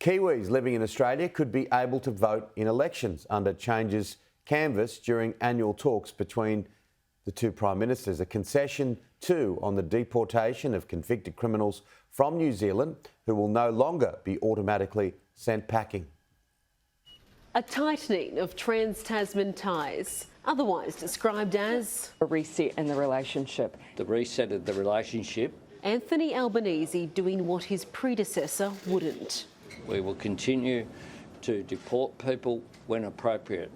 Kiwis living in Australia could be able to vote in elections under changes canvassed during annual talks between the two Prime Ministers. A concession too on the deportation of convicted criminals from New Zealand who will no longer be automatically sent packing. A tightening of trans-Tasman ties, otherwise described as a reset in the relationship. The reset of the relationship. Anthony Albanese doing what his predecessor wouldn't. We will continue to deport people when appropriate,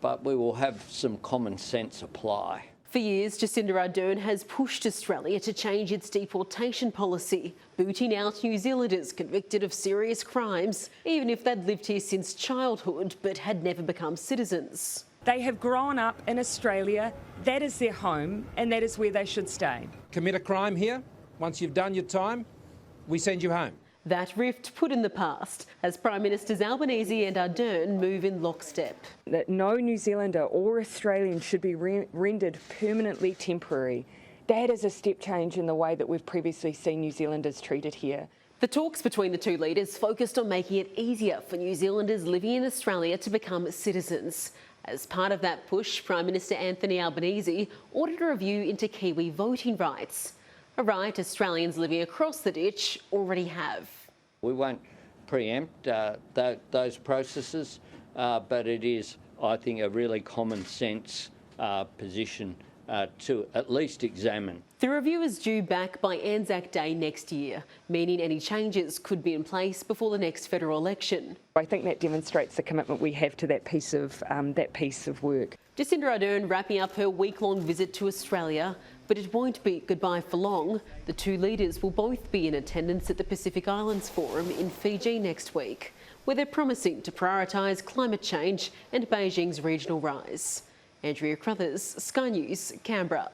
but we will have some common sense apply. For years, Jacinda Ardern has pushed Australia to change its deportation policy, booting out New Zealanders convicted of serious crimes, even if they'd lived here since childhood but had never become citizens. They have grown up in Australia, that is their home, and that is where they should stay. Commit a crime here, once you've done your time, we send you home. That rift put in the past as Prime Ministers Albanese and Ardern move in lockstep. That no New Zealander or Australian should be rendered permanently temporary. That is a step change in the way that we've previously seen New Zealanders treated here. The talks between the two leaders focused on making it easier for New Zealanders living in Australia to become citizens. As part of that push, Prime Minister Anthony Albanese ordered a review into Kiwi voting rights, a right Australians living across the ditch already have. We won't preempt those processes, but it is, I think, a really common sense position to at least examine. The review is due back by Anzac Day next year, meaning any changes could be in place before the next federal election. I think that demonstrates the commitment we have to that piece of work. Jacinda Ardern wrapping up her week-long visit to Australia, but it won't be goodbye for long. The two leaders will both be in attendance at the Pacific Islands Forum in Fiji next week, where they're promising to prioritise climate change and Beijing's regional rise. Andrea Crothers, Sky News, Canberra.